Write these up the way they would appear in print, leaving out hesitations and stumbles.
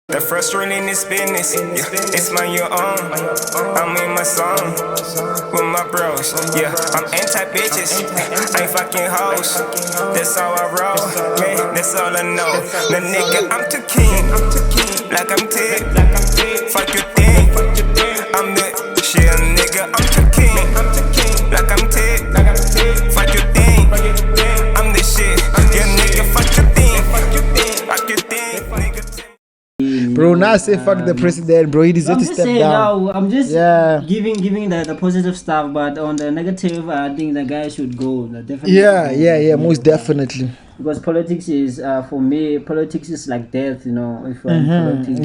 The first rule in this business, yeah, it's my your own. I'm in my song with my bros, yeah. I'm anti-bitches, I ain't fucking hoes. That's how I roll, man, that's all I know. The nigga, I'm too king, like I'm Ted. Fuck your thing, I'm the shit, nigga. I'm too king, like I'm Ted. Fuck your thing, I'm the shit, yeah, nigga. Fuck your thing, fuck your thing, nigga. Bro, now say fuck the president, bro. He deserves to step down. Now, I'm just giving the positive stuff, but on the negative, I think the guy should go. Definitely. Yeah, most definitely. Because politics is, for me, politics is like death. You know, if you're in politics,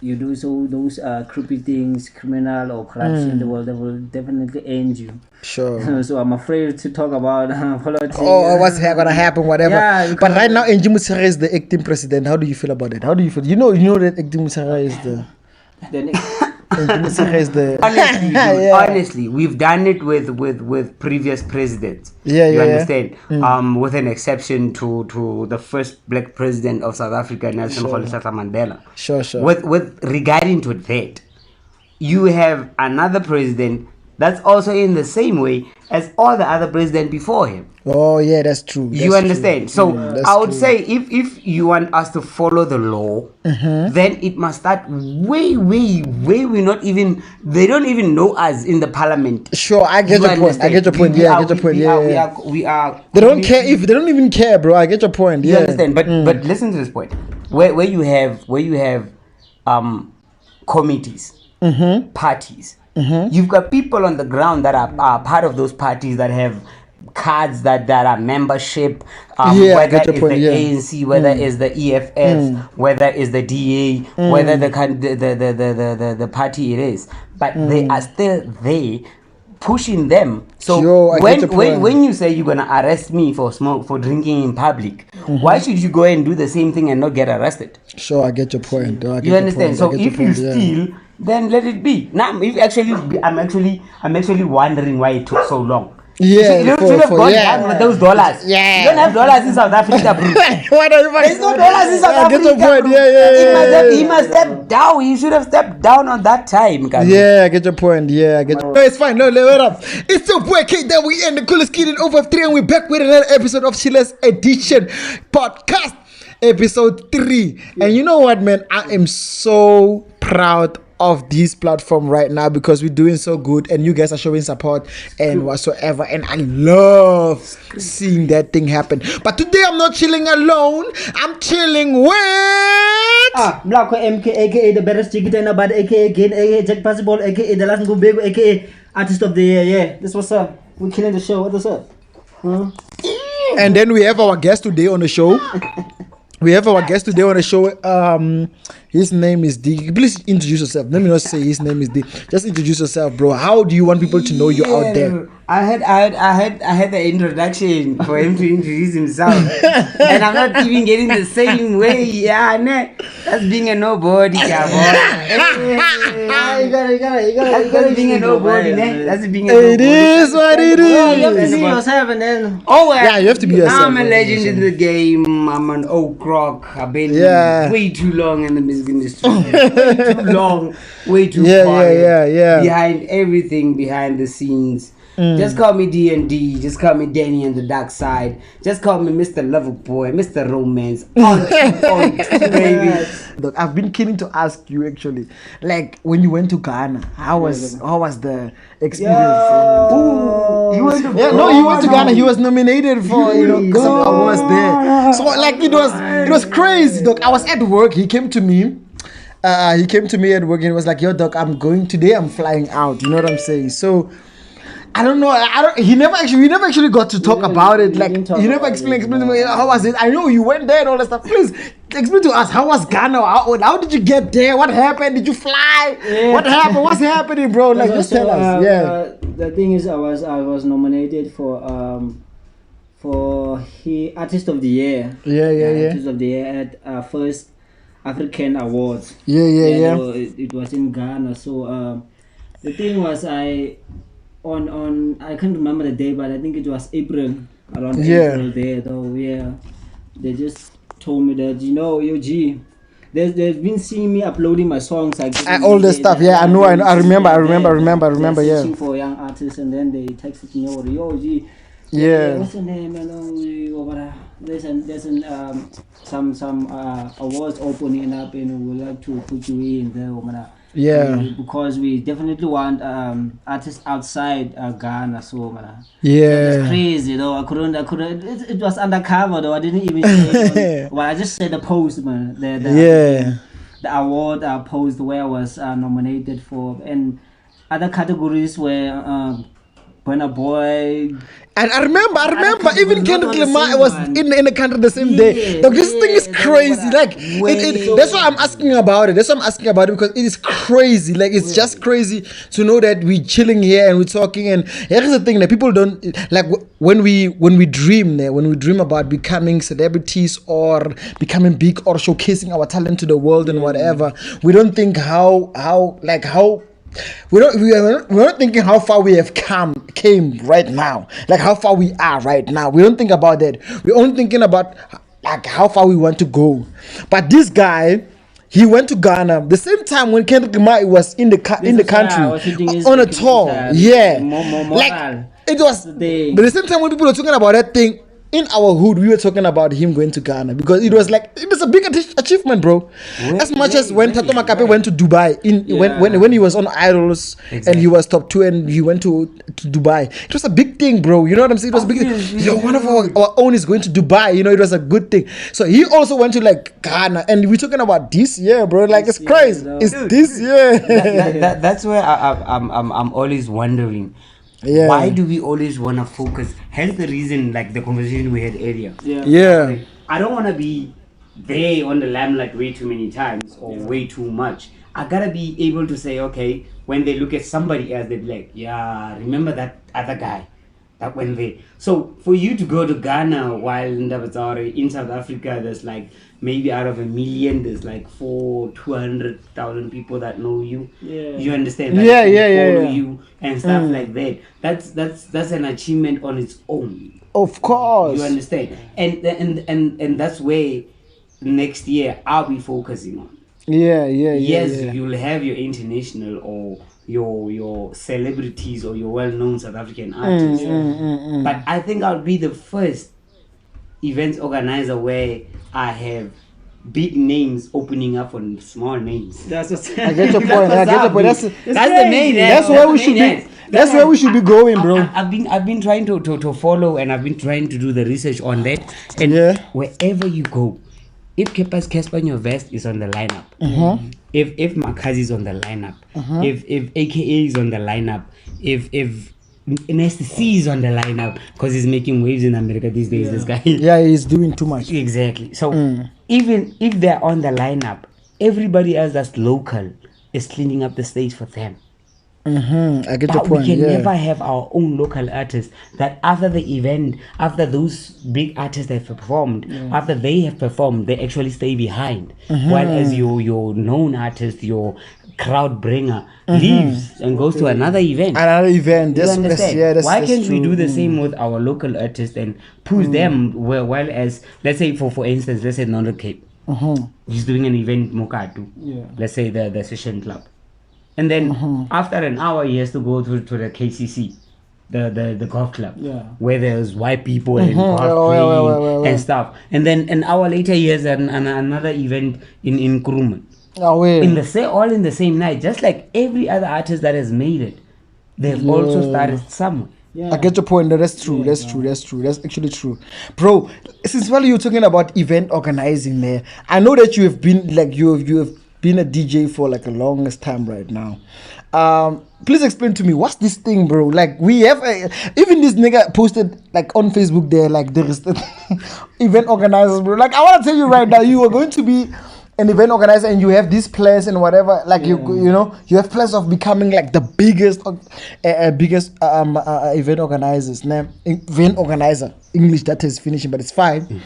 you do so those creepy things, criminal or corruption, they will definitely end you. Sure. So I'm afraid to talk about politics. Oh, what's gonna happen, whatever. Yeah, but right now, Engie Motshekga is the acting president. How do you feel about it? How do you feel? You know that Engie Motshekga is the. Honestly, we've done it with previous presidents. You understand? With an exception to the first black president of South Africa, Nelson Mandela. Sure. With regarding to that, you have another president that's also in the same way as all the other presidents before him. Oh yeah, that's true. You understand? So I would say if you want us to follow the law, then it must start way we not even, they don't even know us in the parliament. Sure, I get your point. I get your point. Yeah, I get your point. We are. They don't care if they don't even care, bro. I get your point. You understand? But listen to this point. Where you have committees, parties. You've got people on the ground that are part of those parties that have cards that are membership, whether it's the ANC, whether it's the EFF, whether it's the DA, whether the party it is, but they are still there pushing them. So when you say you're gonna arrest me for drinking in public, why should you go and do the same thing and not get arrested? Sure, I get your point. You understand? So if you steal, then let it be. Now, I'm actually wondering why it took so long. Yeah, you should have gone down with those dollars. Yeah, you don't have dollars in South Africa, bro. There's no dollars in South Africa. Get your point. He must step down. He should have stepped down on that time, guys. Yeah, I get your point. No, it's fine. No, wait up. It's your boy K that we end the coolest kid in over 3, and we're back with another episode of Chilla's Edition Podcast Episode 3. And you know what, man? I am so proud of this platform right now because we're doing so good and you guys are showing support and whatsoever, and I love seeing that thing happen. But today I'm not chilling alone. I'm chilling with Mlako MK, aka the baddest chicken in about, aka again, aka Jack Possible, aka the last Ngubego, aka Artist of the Year. Yeah, this what's up. We're killing the show. What's up? And then we have our guest today on the show. His name is D. Please introduce yourself. Let me not say his name is D. Just introduce yourself, bro. How do you want people to know you out there? I had the introduction for him to introduce himself, and I'm not even getting the same way. Yeah, that's being a nobody, You gotta being a nobody. That's being a nobody. It is what it is. You have to see yourself, and then yeah, you have to be yourself. I'm a legend in the game. I'm an old croc. I've been way too long in the music industry. Way too quiet. Behind everything, behind the scenes. Just call me D&D. Just call me Danny and the Dark Side. Just call me Mr. Loverboy, Mr. Romance. On baby. Look, I've been keen to ask you actually, like when you went to Ghana, how was the experience? You went to he went to Ghana. He was nominated for some awards there. So like it was crazy. Look, I was at work. He came to me. At work and he was like, "Yo, doc, I'm flying out." You know what I'm saying? So I don't know. We never actually got to talk about it. Like you never explained to me how was it. I know you went there and all that stuff. Please explain to us, how was Ghana? How did you get there? What happened? Did you fly? Yeah. What happened? What's happening, bro? Like just tell us. The thing is, I was nominated for Artist of the Year. Artist of the Year at first African Awards. So it was in Ghana. So the thing was, I can't remember the day, but I think it was April, around April there. Though they just told me that, yo, G, they've been seeing me uploading my songs, like all the stuff. Yeah, I know. I remember. Yeah. Searching for young artists, and then they texted me, yo, G. Yeah. What's the name? There's some awards opening up, and we'd like to put you in there. Yeah. Because we definitely want artists outside Ghana. So it's crazy though. I couldn't. It was undercover though. I didn't even say. Well, I just said the post, man. The award post where I was nominated for, and other categories were Burna Boy. And I remember even Kendrick Lamar was in the country the same day. This thing is crazy. Like that's why I'm asking about it. That's why I'm asking about it, because it is crazy. Like it's just crazy to know that we're chilling here and we're talking. And here's the thing that people don't like when we dream about becoming celebrities or becoming big or showcasing our talent to the world and whatever. We don't think we're not thinking how far we have came right now, like how far we are right now. We don't think about that. We're only thinking about like how far we want to go. But this guy, he went to Ghana the same time when Kendrick Lamar was in the country on a tour. Like it was, but the same time when people were talking about that thing in our hood, we were talking about him going to Ghana, because it was a big achievement, bro. As much as when Tato Makape went to Dubai when he was on Idols and he was top 2 and he went to Dubai, it was a big thing, bro. You know what I'm saying? It was a big thing. One of our own is going to Dubai. It was a good thing. So he also went to Ghana, and we're talking about this year, bro. Like it's crazy. It's this year. That's where I'm always wondering. Yeah. Why do we always want to focus? Hence the reason, like the conversation we had earlier. Yeah. I don't want to be there on the limelight way too many times or way too much. I gotta be able to say, okay, when they look at somebody else, they be like, yeah, remember that other guy that went there. So for you to go to Ghana while in South Africa, there's like maybe out of 1 million, there's like 200,000 people that know you. You understand? That follow you and stuff like that. That's an achievement on its own. Of course. You understand? And that's where next year I'll be focusing on. Yes, you'll have your international or your celebrities or your well-known South African artists. But I think I'll be the first events organizer where I have big names opening up on small names. I get your point. That's the main. That's where we should be. That's where we should be going, bro. I've been trying to follow, and I've been trying to do the research on that. And wherever you go, if Kepa's Casper in your vest is on the lineup, if Makazi is on the lineup, if AKA is on the lineup, if NSC is on the lineup, because he's making waves in America these days, this guy. Yeah, he's doing too much. Exactly. So even if they're on the lineup, everybody else that's local is cleaning up the stage for them. I get your point. We can never have our own local artists that after the event, after those big artists have performed, after they have performed, they actually stay behind. While as your known artist, your crowd bringer leaves and goes to another event. Why can't we do the same with our local artists and push them while as, let's say for instance, let's say Nondo Cape. He's doing an event Mokatu. Let's say the Session Club. And then after an hour, he has to go to the KCC, the golf club, where there's white people and golf playing and stuff. And then an hour later, he has another event in Kuruman. All in the same night, just like every other artist that has made it. They've also started somewhere. I get your point. That's true. That's actually true, bro. Since while you're talking about event organizing, there, I know that you have been you have been a DJ for a longest time right now. Please explain to me, what's this thing, bro? We have even this nigga posted on Facebook there, there is the event organizers, bro. I want to tell you right now, you are going to be an event organizer and you have these plans and whatever, you have plans of becoming the biggest event organizers. Event organizer, English that is finishing, but it's fine.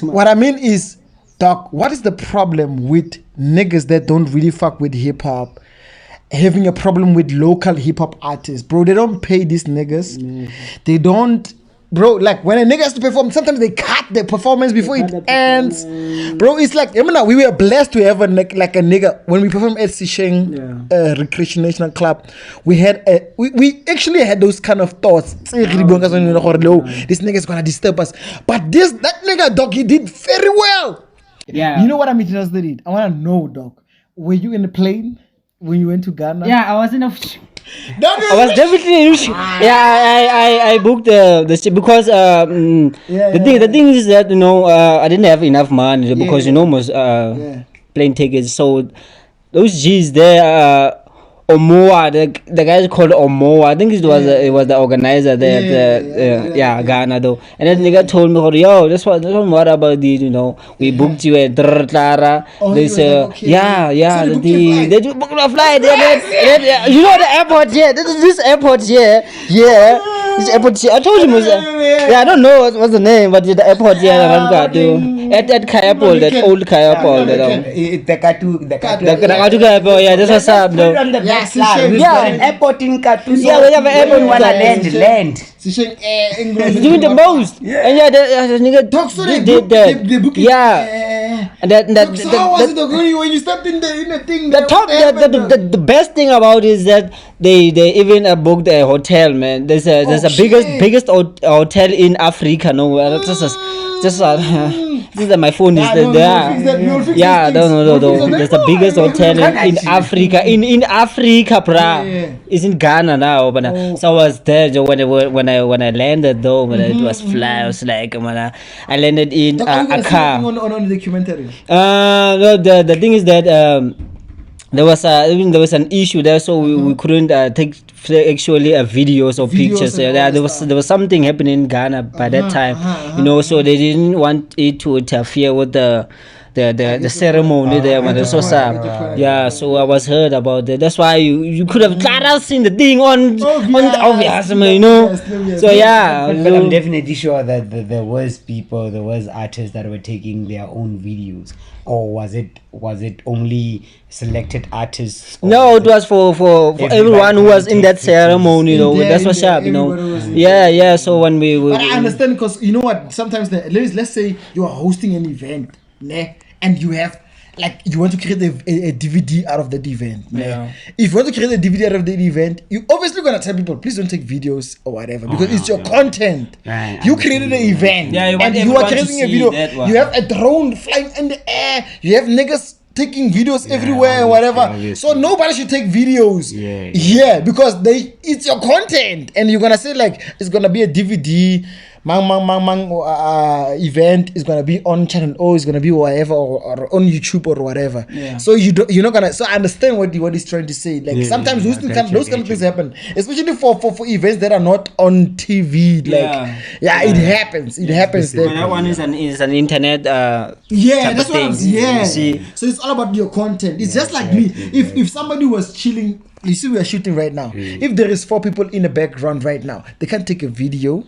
What I mean is, Doc, what is the problem with niggas that don't really fuck with hip hop having a problem with local hip hop artists, bro? They don't pay these niggas. They don't bro, like when a nigga has to perform, sometimes they cut the performance before it ends. Bro, it's like, we were blessed to have a nigga when we performed at Sisheng Recreational Club. We actually had those kind of thoughts. This nigga is gonna disturb us, but that nigga, dog, he did very well. Yeah. You know what I'm interested in? I wanna know, dog. Were you in a plane when you went to Ghana? Yeah, I was in a. I was definitely I booked the because the thing is that I didn't have enough money because most plane tickets, so those G's there Omoa, the guy is called Omoa. I think it was the organizer there at Ghana though. And then the nigga told me, yo, that's what about the we booked you at Clara. They say they do book a flight. The airport here. This airport here. Yeah. This airport here. I told him I don't know what's the name, but the airport here at Kayapol, that old Kayapol. The Kathu, yeah, that's what's up though. An airport in Kathu. Yeah, we have an airport in Kathu. Land. Doing the most. And the nigga did that. Yeah. And that so how was it when you stepped in the thing? The best thing about it is that they even booked a hotel, man. There's a biggest hotel in Africa. No, just my phone is there. Yeah, no. There's the biggest hotel in Africa. In Africa, brah. It's in Ghana now. But so I was there when I landed though. When it was fly, I was like, I landed in a car. On the documentary. No, the thing is that there was an issue there, so we couldn't take actually videos or pictures. There was something happening in Ghana by that time, so they didn't want it to interfere with the ceremony there, man. So sad. Yeah, so I was heard about that. That's why you could have seen the thing on obvious, So yeah, but I'm definitely sure that there was artists that were taking their own videos, or was it only selected artists? No, it was for everyone who was in that ceremony, That's what's up, Yeah. So when we but I understand, because you know what? Sometimes let's say you are hosting an event, and you have you want to create a DVD out of that event. Yeah. If you want to create a DVD out of that event, you obviously gonna tell people, please don't take videos or whatever, because it's your content. Right. You created an event, and you are creating a video. You have a drone flying in the air. You have niggas taking videos everywhere and whatever. Obviously. So nobody should take videos. Yeah, because it's your content, and you're gonna say it's gonna be a DVD. Event is gonna be on channel O, is gonna be whatever, or on YouTube or whatever. Yeah. So you're not gonna. So I understand what he's trying to say. Sometimes those kind of things happen, especially for events that are not on TV. It happens. It happens. That one is an internet. That's what I'm saying. So it's all about your content. It's just like me. If somebody was chilling, you see, we are shooting right now. If there is 4 people in the background right now, they can't take a video.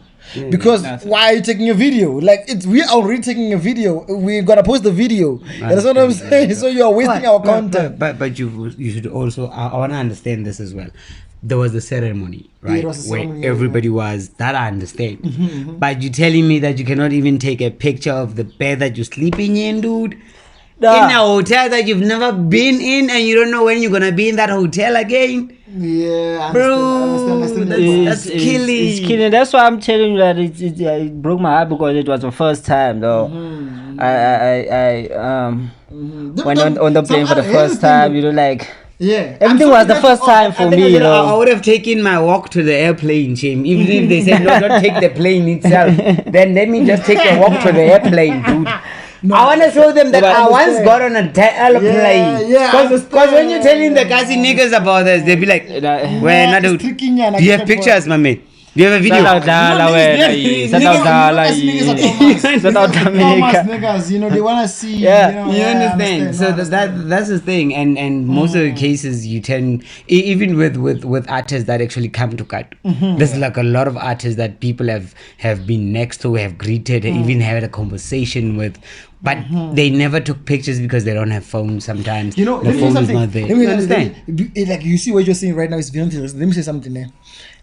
Because why are you taking a video? We are already taking a video. We're gonna post the video. That's what I'm saying. So you are wasting our content. But you should also. I want to understand this as well. There was a ceremony, right? Where everybody was. That I understand. Mm-hmm. But you're telling me that you cannot even take a picture of the bed that you're sleeping in, dude? In a hotel that you've never been in, and you don't know when you're gonna be in that hotel again. Yeah, bro, that's killing. It's killing. That's why I'm telling you that it broke my heart, because it was the first time though. Mm-hmm. I went on the plane for the first time. Everything was the first time for me. I would have taken my walk to the airplane, Jim. Even if they said no, don't take the plane itself, then let me just take a walk to the airplane, dude. No, I want to show them that I once got on a airplane. Because when you're telling the Kasi niggas about this, they'll be like, well, not dude. Do you have pictures, my man? Do you have a video? They want to see. You understand. So that's the thing. And most of the cases, you tend, even with artists that actually come to Kathu, there's a lot of artists that people have been next to, have greeted, even had a conversation with. But they never took pictures because they don't have phones sometimes. The phone is not there. You understand? You see what you're saying right now is very interesting. Let me say something there.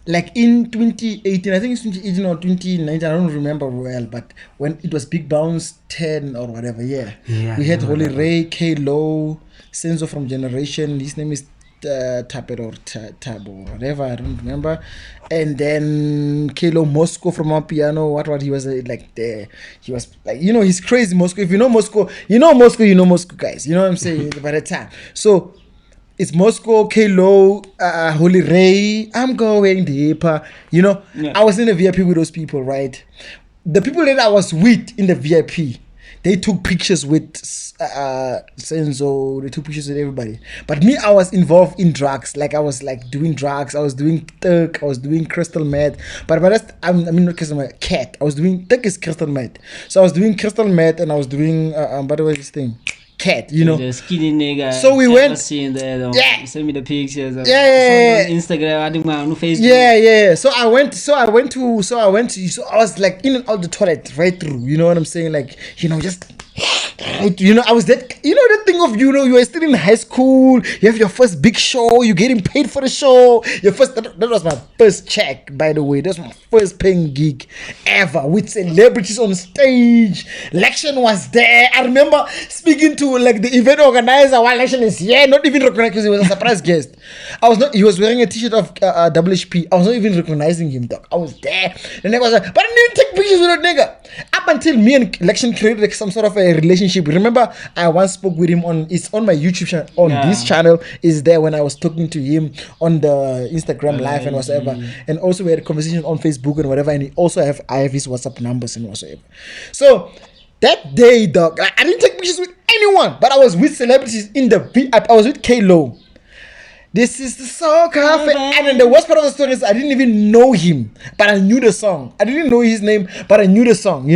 like in 2018, I think it's 2018 or 2019, I don't remember well, but when it was Big Bounce 10 or whatever, we had Holy Ray, K-Lo, Senzo from Generation, his name is Tapet or Tabo, whatever, I don't remember. And then K-Lo Moscow from our piano, what he was he was like, he's crazy, Moscow. If you know Moscow, guys, you know what I'm saying? By the time. So it's Moscow, K-Lo, Holy Ray, I'm going deeper. I was in the VIP with those people, right? The people that I was with in the VIP, they took pictures with Senzo, they took pictures with everybody. But me, I was involved in drugs. Like I was doing drugs, I was doing Turk, I was doing crystal meth. But not crystal meth, cat. I was doing, Turk is crystal meth. So I was doing crystal meth and I was doing, by the way, this thing. Cat, the skinny nigga. So we went. Seen there, yeah. Send me the pictures. On Instagram. I think on Facebook. Yeah. So I was like in and out the toilet right through. You know what I'm saying? Like just. I was that. The thing of you are still in high school. You have your first big show. You're getting paid for the show. That was my first check, by the way. That was my first paying gig ever with celebrities on stage. Lection was there. I remember speaking to the event organizer while Lection is here. Not even recognized because he was a surprise guest. He was wearing a t-shirt of WHP. I was not even recognizing him, dog. I was there. The nigga was like, but I didn't take pictures with that nigga. Up until me and Lection created some sort of a relationship. Remember, I once spoke with him it's on my YouTube channel. This channel is there when I was talking to him on the Instagram live and whatever. And also we had a conversation on Facebook and whatever. And I have his WhatsApp numbers and whatsoever. So that day, dog, I didn't take pictures with anyone, but I was with celebrities in the VIP. I was with K-Lo. This is the Soul Cafe. And then the worst part of the story is I didn't even know him, but I knew the song. I didn't know his name, but I knew the song,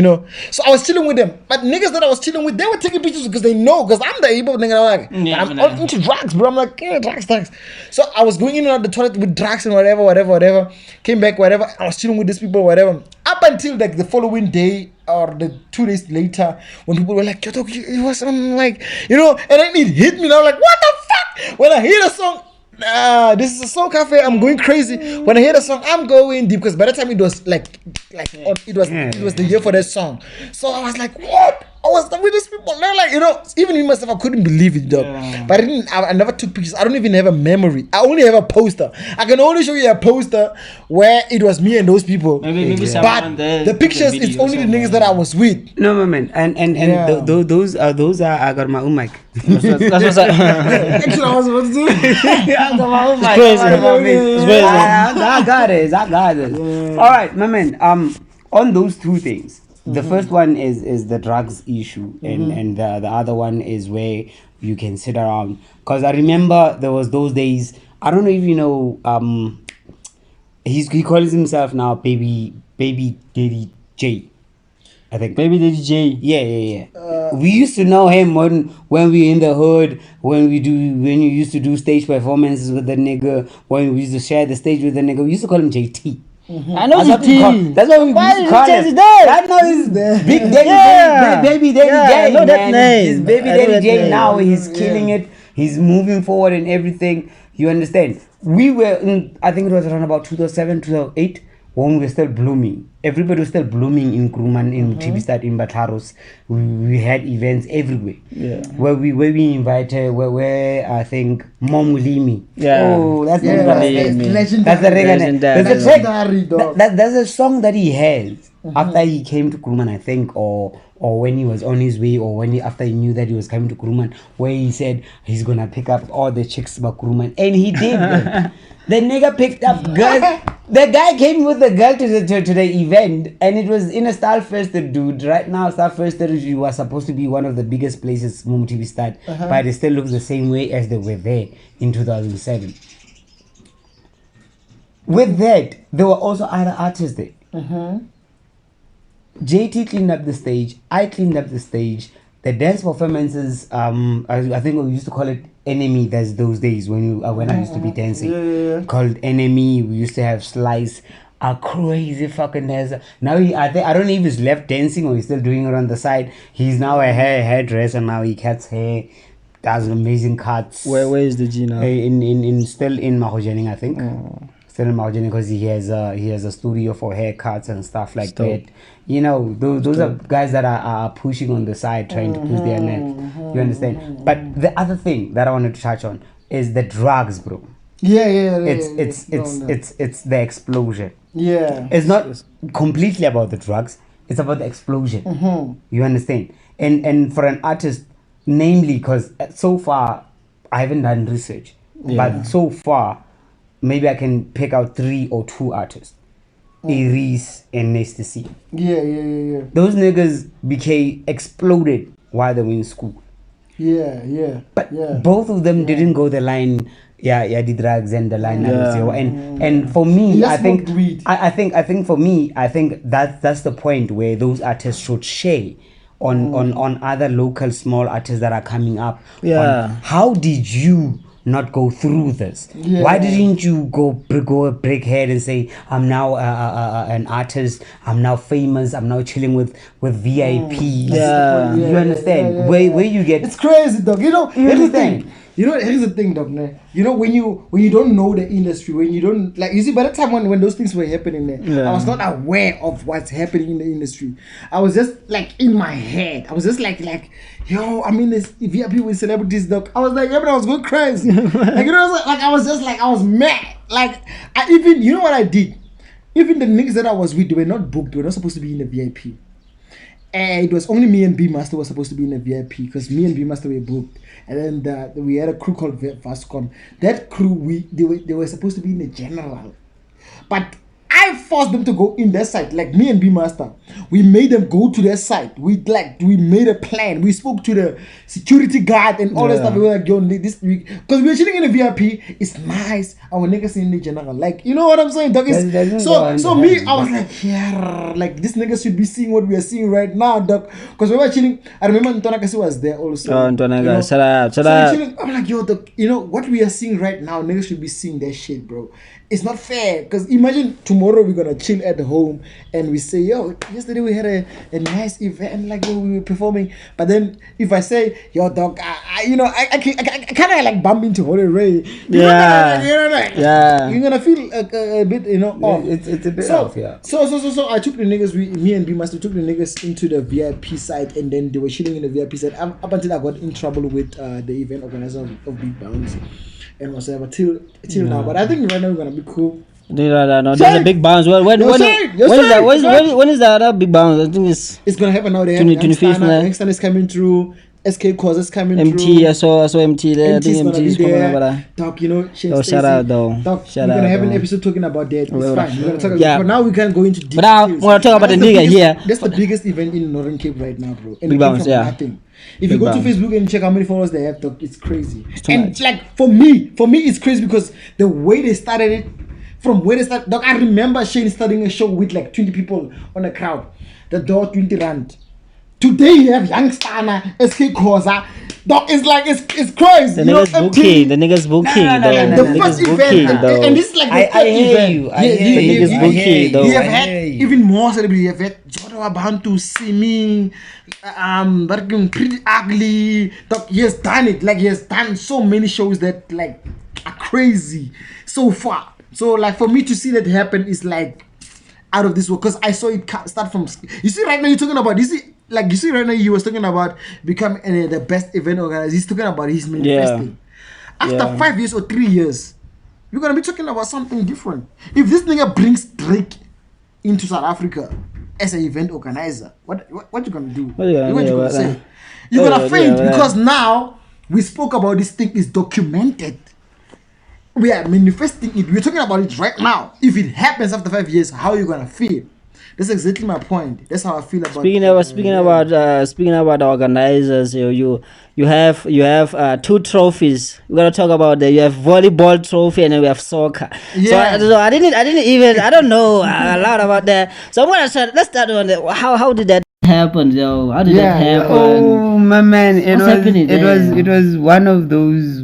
So I was chilling with them. But niggas that I was chilling with, they were taking pictures because they know, because I'm the able nigga. I'm all into drugs, bro. I'm like, drugs. So I was going in and out the toilet with drugs and whatever. Came back, whatever. I was chilling with these people, whatever. Up until the following day or the 2 days later, when people were like, it was like, and then it hit me. And I was like, what the fuck? When I hear the song, this is a Soul Cafe. I'm going crazy. When I hear the song, I'm going deep because by the time it was it was the year for that song. So I was like, what? I was with these people. They're like, even me myself, I couldn't believe it, dog. Yeah. But I never took pictures. I don't even have a memory. I only have a poster. I can only show you a poster where it was me and those people. Maybe but the pictures, it's only the niggas that I was with. No, man. And those are I got my own mic. That's what's actually I was about to do. I got my own mic. I got it. Yeah. All right, my man. On those two things. The first one is the drugs issue, and the other one is where you can sit around. Because I remember there was those days, I don't know if you know, he calls himself now Baby Daddy J, I think. Baby Daddy J. Yeah. We used to know him when we were in the hood, when you used to do stage performances with the nigga, when we used to share the stage with the nigga. We used to call him JT. I know JT. That's what we used to call him. Right now is Big Daddy Baby Daddy J. I know that name. He's Baby Daddy J now. He's killing it. He's moving forward and everything. You understand? We were in, I think it was around about 2007, 2008, when we were still blooming. Everybody was still blooming in Kuruman, in Tibistad, in Bataros. We had events everywhere. Yeah. Where we invited, where I think Mom Limi. Yeah. Oh, that's legendary. That's the legendary. There's a song that he has after he came to Kuruman, I think, or when he was on his way, or after he knew that he was coming to Kuruman, where he said he's gonna pick up all the chicks about Kuruman, and he did. The nigga picked up girls. The guy came with the girl to the event, and it was in a Style Fester, dude. Right now, Style Fester was supposed to be one of the biggest places Mumu TV start, but it still looks the same way as they were there in 2007. With that, there were also other artists there. JT cleaned up the stage. I cleaned up the stage. The dance performances, I think we used to call it Enemy. That's those days when I used to be dancing. Called Enemy. We used to have Slice, a crazy fucking dancer. Now I don't know if he's left dancing or he's still doing it on the side. He's now a hairdresser. Now he cuts hair, does amazing cuts. Where is the G now? In still in Mahojaning, I think. film out because he has a studio for haircuts and stuff like that. You know, those are guys that are pushing on the side, trying to push their net. You understand? But the other thing that I wanted to touch on is the drugs, bro. It's the explosion. It's not completely about the drugs. It's about the explosion. You understand? And for an artist, namely, because so far I haven't done research, but so far maybe I can pick out 3 or 2 artists. Iris and Nasty C. Those niggas exploded while they were in school. But both of them didn't go the line. The drugs and the line. And for me, I think for me, I think that's the point where those artists should share on other local small artists that are coming up. How did you not go through this? Why didn't you go break head and say, I'm now an artist, I'm now famous, I'm now chilling with VIPs? You understand? Where you get, it's crazy, dog. You know, everything. You know, here's the thing, dog. You know, when you don't know the industry, when you don't, like, you see, by the time when those things were happening there, I was not aware of what's happening in the industry. I was just like in my head. I was just like, yo, I mean, this VIP with celebrities, dog. I was like, I was going crazy. Like, you know, I was mad. Like, you know what I did? Even the niggas that I was with, they were not booked. They were not supposed to be in the VIP. And it was only me and B Master was supposed to be in the VIP because me and B Master were booked. And then we had a crew called Vascom. That crew, they were supposed to be in the general. But I forced them to go in their site, like me and B Master. We made them go to their site. We made a plan. We spoke to the security guard and all that stuff. We were like, yo, this week, because we were chilling in the VIP. It's nice. Our niggas in the general, like, you know what I'm saying, dog? So me, I was like, yeah, like this nigga should be seeing what we are seeing right now, dog. Because we were chilling. I remember Ntonakasi was there also. Oh, Ntonaga, shut up. I'm like, yo, dog, you know what we are seeing right now? Niggas should be seeing that shit, bro. It's not fair, because imagine tomorrow we're gonna chill at home and we say, yo, yesterday we had a nice event, like we were performing. But then if I say, yo, dog, I kind of like bump into Holy Ray. You're gonna feel a bit, off. It's a bit off, yeah. So I took the niggas, me and B Master took the niggas into the VIP side, and then they were chilling in the VIP side up until I got in trouble with the event organizer of Big Bounce. And whatever till now, but I think right now we're gonna be cool. No, there's a big bounce. When is the other big bounce? I think it's gonna happen now. 25th. Next time is coming through. SK Cause is coming through. MT, I saw MT there. I think MT is coming over. Talk, shout out though. We're gonna have an episode talking about that. It's fine. We're gonna talk about but now we can go into details. But now we're gonna talk about the nigga here. That's the biggest event in Northern Cape right now, bro. And big bounce, nothing. If you go to Facebook and check how many followers they have, it's crazy. And like for me, it's crazy because the way they started it, from where they started, I remember Shane starting a show with like 20 people on a crowd. The door 20 rand. Today you have Youngstana, SK Koza. Dog, it's like it's crazy. The nigga's booking. The first event, and this is like the third event. The nigga's booking, though. You have had even more celebrities. You have had Jodo Abantu, Simi, Pretty Ugly. Dog, he has done it. Like he has done so many shows that like are crazy so far. So like for me to see that happen is like out of this world, because I saw it start from. You see right now you're talking about. You see right now he was talking about becoming the best event organizer. He's talking about his manifesting. After 5 years or 3 years, we're gonna be talking about something different. If this nigga brings Drake into South Africa as an event organizer, what you gonna do? What you gonna say? You're gonna faint because now we spoke about this thing is documented. We are manifesting it. We're talking about it right now. If it happens after 5 years, how are you gonna feel? That's exactly my point. That's how I feel about. Speaking about the organizers, you have 2 trophies. We're gonna talk about that. You have volleyball trophy and then we have soccer. Yeah. So I don't know a lot about that. So let's start on that. How did that happen, though? How did that happen? Oh my man, it was one of those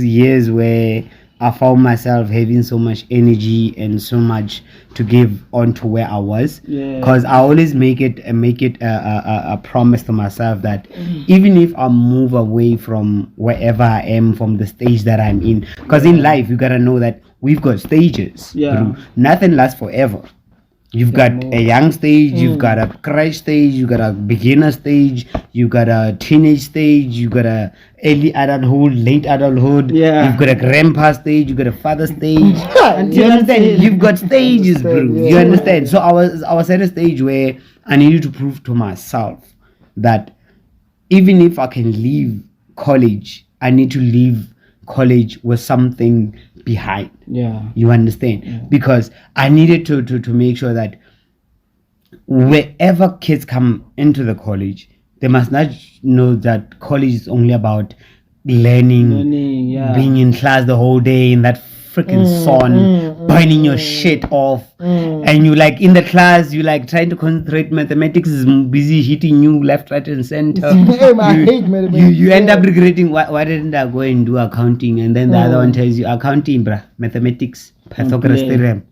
years where I found myself having so much energy and so much to give on to where I was. Because I always make it a promise to myself that even if I move away from wherever I am, from the stage that I'm in, because in life you gotta know that we've got stages. Nothing lasts forever. You've got a young stage, you've got a crash stage, you've got a beginner stage, you've got a teenage stage, you've got a early adulthood, late adulthood, you've got a grandpa stage, you've got a father stage. You understand? You've got stages, bro. You understand? So I was at a stage where I needed to prove to myself that even if I can leave college, I need to leave college with something behind. You understand? Because I needed to make sure that wherever kids come into the college, they must not know that college is only about learning, being in class the whole day in that freaking sun, burning your shit off, and you like in the class, you like trying to concentrate. Mathematics is busy hitting you left, right, and center. I hate mathematics. You end up regretting why didn't I go and do accounting? And then the other one tells you accounting, bruh, mathematics, Pythagoras theorem.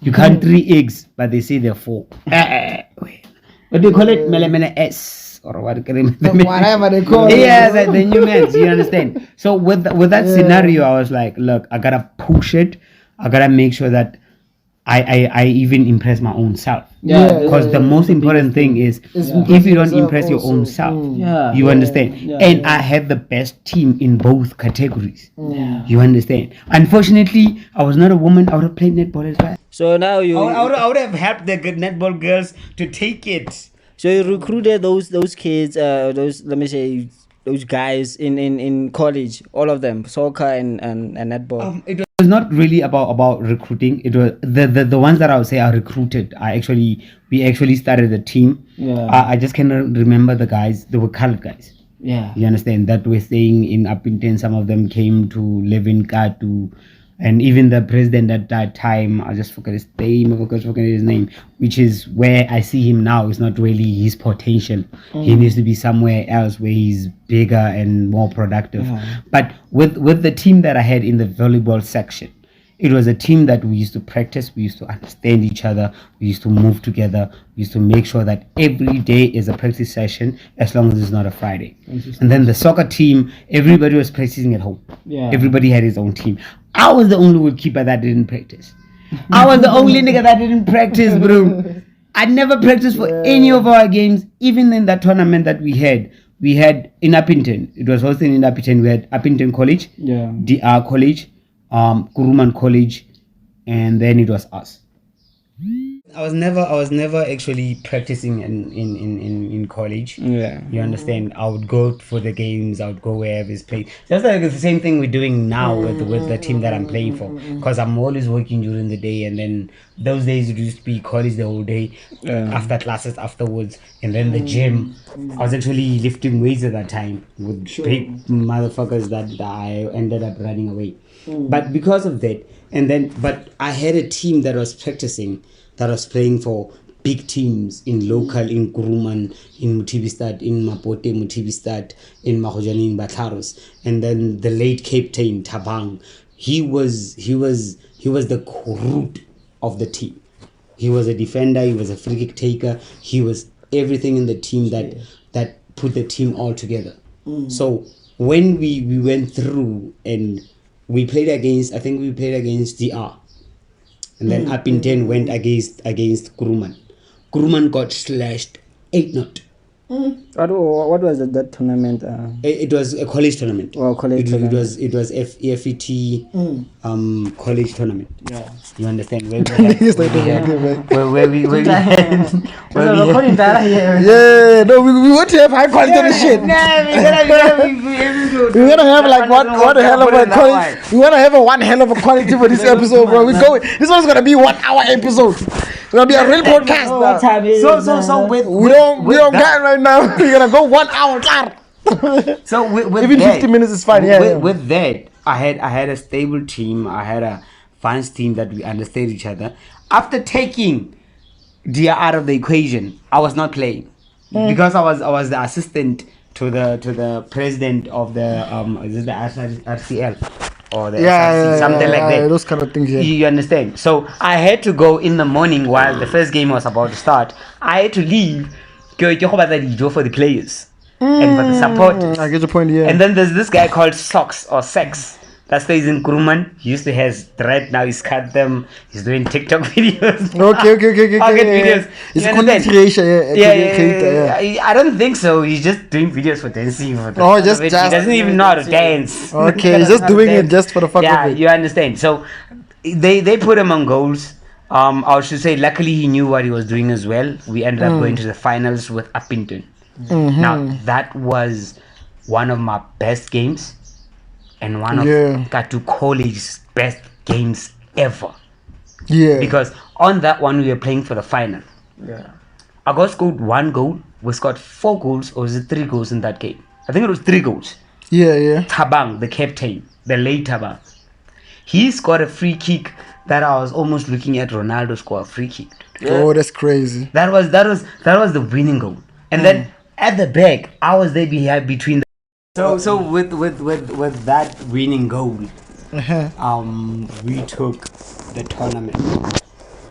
You count 3 eggs, but they say they're 4. What do you call it? Mele S. Or whatever they call it. Yeah, the new maths, you understand? So with that scenario, I was like, look, I gotta push it. I gotta make sure that I even impress my own self. Because the most important thing is if you don't impress your own self, you understand? And I had the best team in both categories. You understand? Unfortunately, I was not a woman. I would have played netball as well. So now I would have helped the good netball girls to take it. So you recruited those kids, those, let me say, those guys in college, all of them, soccer and netball. It was not really about recruiting. It was the ones that I would say are recruited. We actually started a team. I just cannot remember the guys. They were colored guys. You understand? That were staying in Upington. Some of them came to live in Kathu. And even the president at that time, I just forget his name, which is where I see him now, is not really his potential. He needs to be somewhere else where he's bigger and more productive. But with the team that I had in the volleyball section, it was a team that we used to practice, we used to understand each other, we used to move together, we used to make sure that every day is a practice session as long as it's not a Friday. And then the soccer team, everybody was practicing at home. Everybody had his own team. I was the only goalkeeper that didn't practice. I was the only nigga that didn't practice, bro. I never practiced for any of our games, even in that tournament that we had in Upington. It was hosted in Upington. We had Upington College, DR College, Kuruman College, and then it was us. I was never actually practicing in college. You understand? I would go for the games. I would go wherever it's played. Just like it's the same thing we're doing now with the team that I'm playing for. Because I'm always working during the day, and then those days it used to be college the whole day, after classes afterwards, and then the gym. I was actually lifting weights at that time with big motherfuckers that I ended up running away. But because of that, but I had a team that was practicing, that was playing for big teams in Kuruman, in Motshekga, in Mapote, Motshekga, in Mahojani, in Batlaros, and then the late captain Tabang. He was the root of the team. He was a defender. He was a free kick taker. He was everything in the team that put the team all together. So when we went through and we played against DR. And then Upington went against Kuruman. Kuruman got slashed 8-0. What was that tournament? It was a college tournament. Oh, college tournament. It was FET college tournament. You understand? Where we want to have high quality shit. We're gonna have like one hell of a quality. We're gonna have one hell of a quality for this episode, bro. This one's gonna be 1 hour episode. It's gonna be a real podcast. What time is it? So with we don't get right now. We're gonna go 1 hour. So with even that, 50 minutes is fine. With that, I had a stable team. I had a fans team that we understood each other. After taking DR out of the equation, I was not playing because I was the assistant to the president of the RCL. or the SRC, something like that. Those kind of things. Yeah. You understand? So I had to go in the morning while the first game was about to start. I had to leave for the players and for the supporters. I get your point. Yeah. And then there's this guy called Socks or Sex that stays in Kuruman. He used to have dread, now he's cut them. He's doing TikTok videos. Okay. Videos. It's a content creator. Yeah. I don't think so. He's just doing videos for dancing. Just he doesn't even know how to dance. Okay, he's just doing it just for the fuck of it. You understand. So they put him on goals. I should say, luckily he knew what he was doing as well. We ended up going to the finals with Uppington. Mm-hmm. Now that was one of my best games. And one of Kathu College's best games ever. Yeah. Because on that one, we were playing for the final. Yeah. I scored 1 goal. We scored 4 goals, or was it 3 goals in that game? I think it was 3 goals. Yeah. Tabang, the captain, the late Tabang, he scored a free kick that I was almost looking at Ronaldo score a free kick. Oh, that's crazy. That was the winning goal. And then at the back, I was there between the. So with that winning goal, we took the tournament,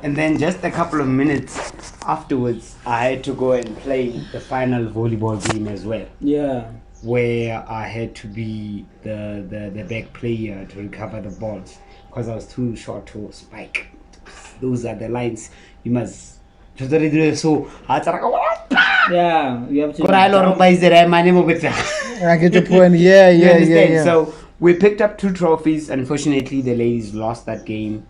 and then just a couple of minutes afterwards, I had to go and play the final volleyball game as well. Yeah, where I had to be the back player to recover the balls because I was too short to spike. Those are the lines you must. So yeah, you have to. I get your point. Yeah. So we picked up 2 trophies. Unfortunately, the ladies lost that game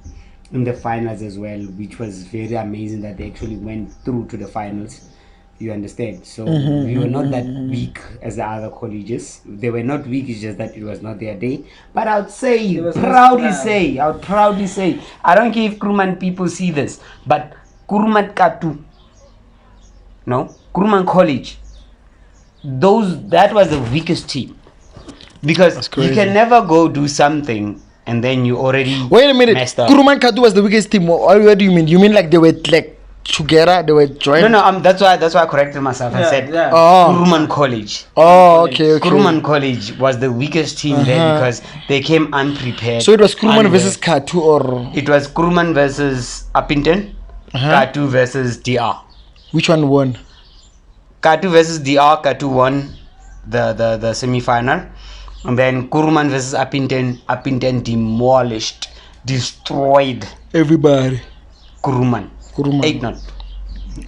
in the finals as well, which was very amazing that they actually went through to the finals. You understand? So we were not that weak as the other colleges. They were not weak, it's just that it was not their day. But I would proudly say, I don't care if Kuruman people see this, but Kuruman Kathu, Kuruman College, that was the weakest team. Because you can never go do something and then you already wait a minute. Messed up. Kuruman Kathu was the weakest team. What do you mean? You mean like they were like together? They were joined? No. That's why I corrected myself. I said Kuruman College. Oh, okay. Kuruman College was the weakest team there because they came unprepared. So it was Kuruman versus Kathu, or it was Kuruman versus Uppington, Kathu versus DR. Which one won? Kathu versus DR. Kathu won the semi-final. And then Kuruman versus Uppington demolished, destroyed everybody. Kuruman. 8-0.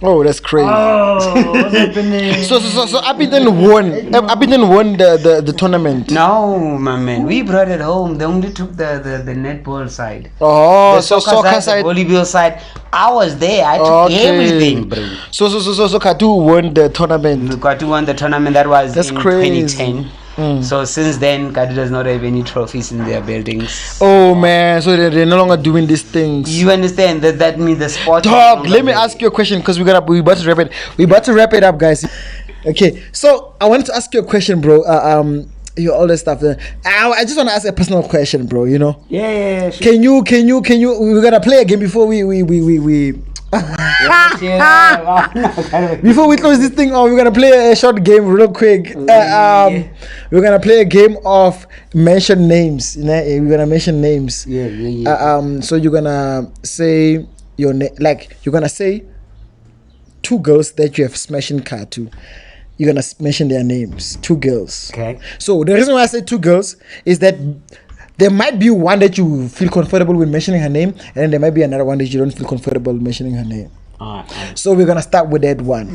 Oh, that's crazy. Oh, what's happening? So Uppington won. Uppington won the tournament. No, my man. We brought it home. They only took the netball side. Oh, the soccer side, the volleyball side. I was there. I took everything, bro. So Kathu won the tournament. Kathu won the tournament. That was in crazy. 2010. So since then, Kathu does not have any trophies in their buildings. Oh man, so they're no longer doing these things. You understand that means the sport. Dog, let me ask you a question because we about to wrap it. We about to wrap it up, guys. Okay, so I wanted to ask you a question, bro. All this stuff. I just want to ask a personal question, bro. You know? Yeah. Sure. Can you? We're gonna play a game before we. Before we close this thing off, we're gonna play a short game real quick. We're gonna play a game of mention names. We're gonna mention names. Yeah. So you're gonna say your name, like you're gonna say 2 girls that you have smashed in Kathu. You're gonna mention their names. 2 girls. Okay. So the reason why I say 2 girls is that there might be one that you feel comfortable with mentioning her name, and then there might be another one that you don't feel comfortable mentioning her name. So we're gonna start with that one.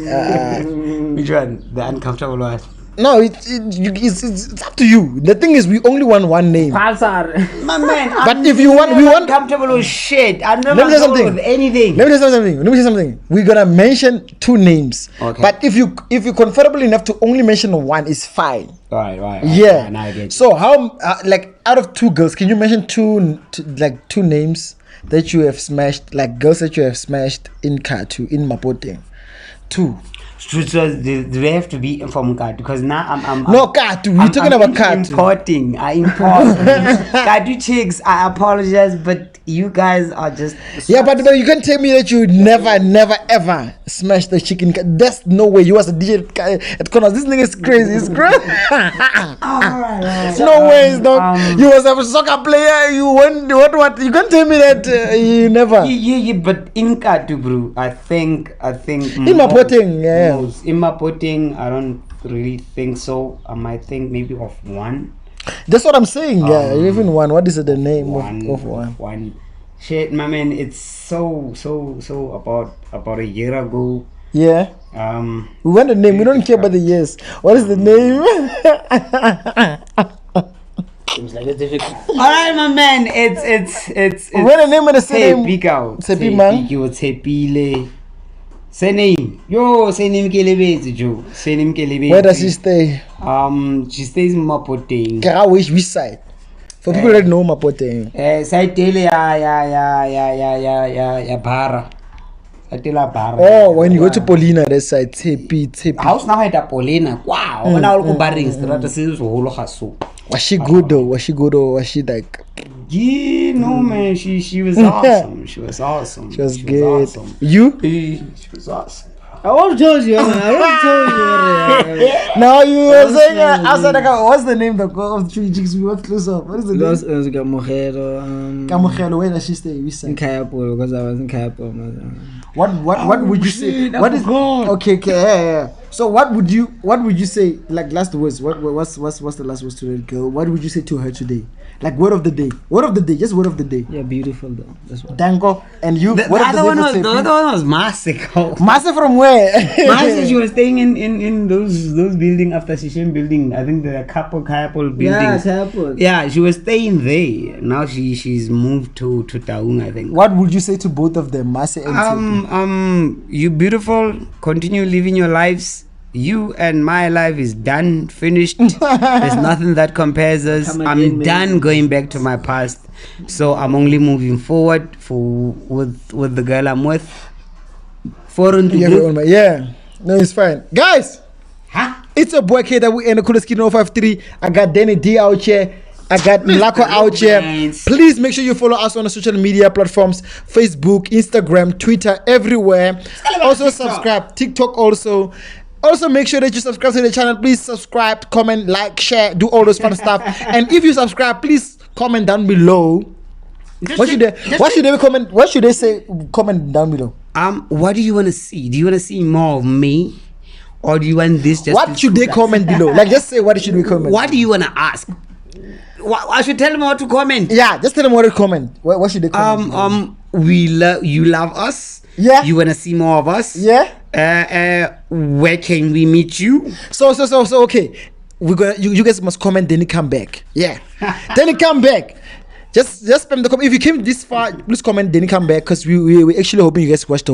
Which one? The uncomfortable one? No, it's up to you. The thing is, we only want one name. Pulsar. My man. But if you want, we want comfortable with shit. I'm never Let me say something. with anything. Let me say something. We're gonna mention 2 names. Okay. But if you're comfortable enough to only mention one, it's fine. Right. Yeah. Now I get it. So how out of 2 girls, can you mention 2 names that you have smashed, like girls that you have smashed in Kathu, in Mapoteng? 2. So do they have to be from Kathu? Because now I'm Kathu. We're talking about Kathu. I import Kathu chicks. I apologize, but You guys are just yeah, but you can't tell me that you never ever smashed the chicken. There's no way. You was a DJ at corners. This nigga is crazy. It's crazy. No ways, dog. You was a soccer player. You won what? You can't tell me that you never. Yeah. But in kathu, bro, I think. In Mapoteng, yeah. In Mapoteng, I don't really think so. I might think maybe of one. That's what I'm saying. Yeah, even one. What is the name of one? One. Shit, my man. It's so about a year ago. Yeah. We want the name. We don't care about the years. What is the name? Seems like it's difficult. All right, my man. It's. When the name of the same. Sepi man. You Sepile. Sename. Yo, Sename Kelebezi, Joe. Sename Kelebezi. Where does she stay? She stays in Mapoteng. Which side? For people that know Mapoteng. Side tele ya Bara. Side tele Bara. Oh, when you go to Polina, that side, Tepi. House now at Polina. Wow. When I go Barring, strata says whole hasso. Was she good though? Was she like? Yeah, no man, she was awesome. She was awesome. She was good. Awesome. You? She was awesome. I already told you. Now you were saying outside the car. What's the name of the three chicks we went close up? What is the name? Kamogelo. Where does she stay? We say. In Kayapo, because I was in Kayapo. What would you say? What is okay? Yeah. So what would you say? Like last words. What's the last words to that girl? What would you say to her today? Like word of the day. Just word of the day. Yeah, beautiful though. That's what. Danko and you. The other one was Masiko. Masa from where? Masa, she was staying in those building after Shishin building. I think the couple buildings. Yeah, Couple. Yeah, she was staying there. Now she's moved to Taung, I think. What would you say to both of them, Masa and you beautiful. Continue living your lives. You and my life is done, finished. There's nothing that compares us. I'm done going back to my past. So I'm only moving forward with the girl I'm with. Yeah. No, it's fine. Guys, it's a boy K that we in the coolest kid 053. I got Danny D out here. I got Mlako out here. Please make sure you follow us on the social media platforms, Facebook, Instagram, Twitter, everywhere. Also subscribe, TikTok also. Also make sure that you subscribe to the channel. Please subscribe, comment, like, share, do all those fun stuff. And if you subscribe, please comment down below. What should they comment? What should they say? Comment down below. What do you want to see? Do you want to see more of me, or do you want this? What should they comment below? Like, just say what should we comment. What do you want to ask? I should tell them what to comment. Yeah, just tell them what to comment. What should they comment? You love us. Yeah. You want to see more of us. Yeah. Where can we meet you? So okay. You guys must comment, then you come back. Yeah. Then you come back. Just spam the comment. If you came this far, please comment, then you come back, because we actually hoping you guys watch the